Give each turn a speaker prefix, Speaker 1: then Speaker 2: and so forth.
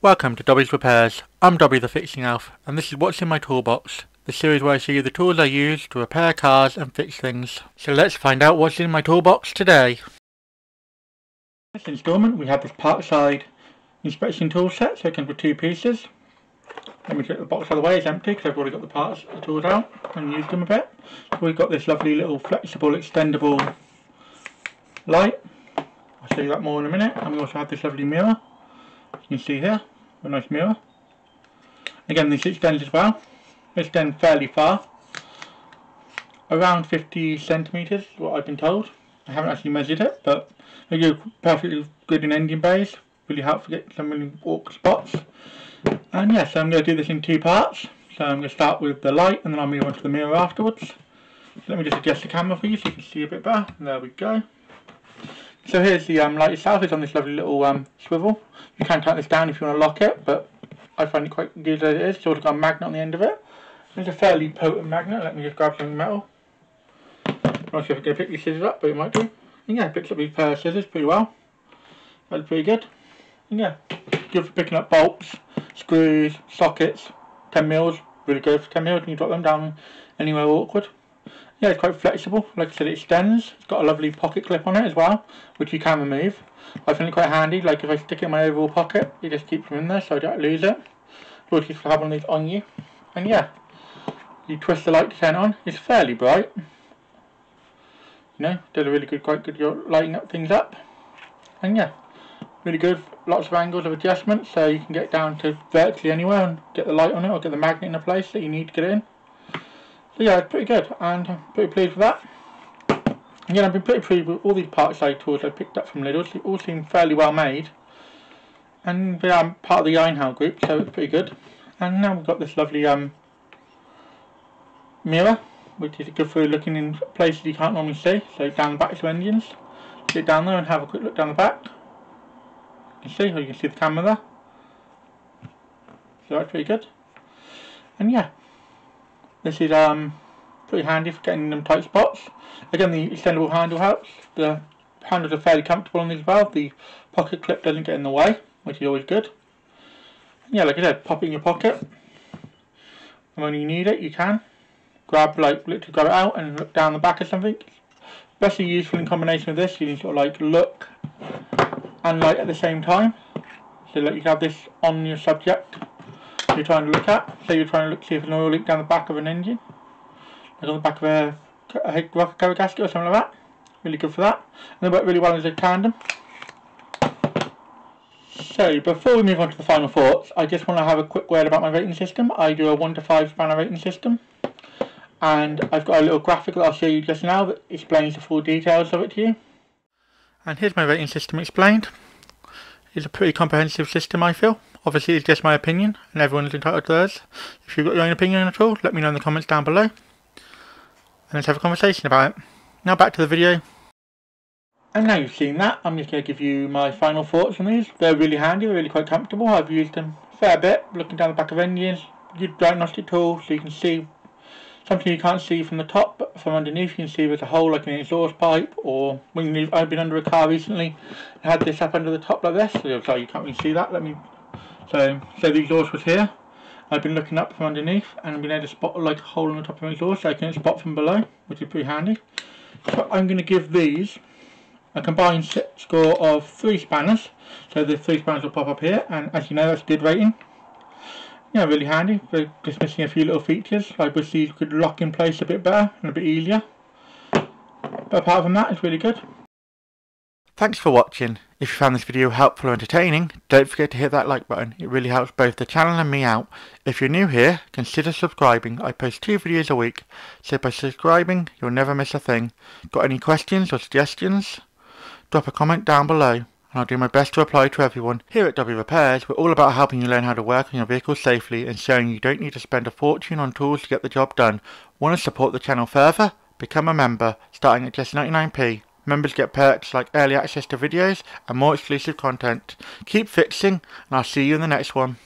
Speaker 1: Welcome to Dobby's Repairs. I'm Dobby the Fixing Elf, and this is what's in my toolbox, the series where I show you the tools I use to repair cars and fix things. So let's find out what's in my toolbox today. In this installment we have this Parkside Inspection Tool Set, so it comes with two pieces. Let me get the box out of the way, it's empty because I've already got the tools out and used them a bit. So we've got this lovely little flexible extendable light. I'll show you that more in a minute. And we also have this lovely mirror. You can see here, a nice mirror. Again, this extends as well. It extends fairly far, around 50 centimetres, what I've been told. I haven't actually measured it, but they go perfectly good in engine bays. Really helpful to get some really awkward spots. And yeah, so I'm going to do this in two parts. So I'm going to start with the light, and then I'll move on to the mirror afterwards. So let me just adjust the camera for you so you can see a bit better. And there we go. So here's the light itself. It's on this lovely little swivel. You can tighten this down if you want to lock it, but I find it quite good as it is. It's also got a magnet on the end of it. It's a fairly potent magnet. Let me just grab some metal. I'm not sure if I'm going to pick these scissors up, but it might do. And yeah, it picks up these pair of scissors pretty well. That's pretty good. And yeah, good for picking up bolts, screws, sockets, 10mm. Really good for 10mm. You can drop them down anywhere awkward. Yeah, it's quite flexible. Like I said, it extends. It's got a lovely pocket clip on it as well, which you can remove. I find it quite handy. Like if I stick it in my overall pocket, it just keeps them in there so I don't lose it. You always have one of these on you. And yeah, you twist the light to turn it on. It's fairly bright. You know, does a really good, quite good job lighting up things up. And yeah, really good. Lots of angles of adjustment, so you can get down to virtually anywhere and get the light on it, or get the magnet in a place that you need to get in. So yeah, it's pretty good, and I'm pretty pleased with that. Again, I've been pretty pleased with all these Parkside tools I picked up from Lidl. They all seem fairly well made, and I'm part of the Ironhound group, so it's pretty good. And now we've got this lovely mirror, which is good for looking in places you can't normally see. So down the backs of engines, get down there and have a quick look down the back. You can see the camera there. So that's pretty good. And yeah, this is pretty handy for getting in them tight spots. Again, the extendable handle helps. The handles are fairly comfortable on these as well. The pocket clip doesn't get in the way, which is always good. And yeah, like I said, pop it in your pocket. And when you need it, you can literally grab it out and look down the back or something. Especially useful in combination with this. You can sort of like look and light at the same time. So like you can have this on your subject you're trying to look at. So you're trying to look, see if there's an oil leak down the back of an engine, like on the back of a rocket cover gasket or something like that. Really good for that. And they work really well as a tandem. So before we move on to the final thoughts, I just want to have a quick word about my rating system. I do a 1 to 5 spanner rating system, and I've got a little graphic that I'll show you just now that explains the full details of it to you. And here's my rating system explained. It's a pretty comprehensive system, I feel. Obviously it's just my opinion, and everyone's entitled to theirs. If you've got your own opinion at all, let me know in the comments down below, and let's have a conversation about it. Now back to the video. And now you've seen that, I'm just going to give you my final thoughts on these. They're really handy, they're really quite comfortable. I've used them a fair bit, looking down the back of engines. Good diagnostic tool, so you can see something you can't see from the top, but from underneath you can see there's a hole like an exhaust pipe, or when I've been under a car recently, I had this up under the top like this, so you can't really see that. So the exhaust was here. I've been looking up from underneath and I've been able to spot like a hole on the top of my exhaust, so I can spot from below, which is pretty handy. So I'm going to give these a combined score of 3 spanners. So the 3 spanners will pop up here, and as you know, that's a good rating. Yeah, really handy. They're just missing a few little features. I wish these could lock in place a bit better and a bit easier. But apart from that, it's really good. Thanks for watching. If you found this video helpful or entertaining, don't forget to hit that like button. It really helps both the channel and me out. If you're new here, consider subscribing. I post 2 videos a week, so by subscribing, you'll never miss a thing. Got any questions or suggestions? Drop a comment down below, and I'll do my best to reply to everyone. Here at Dobby Repairs, we're all about helping you learn how to work on your vehicle safely and showing you don't need to spend a fortune on tools to get the job done. Want to support the channel further? Become a member, starting at just 99p. Members get perks like early access to videos and more exclusive content. Keep fixing, and I'll see you in the next one.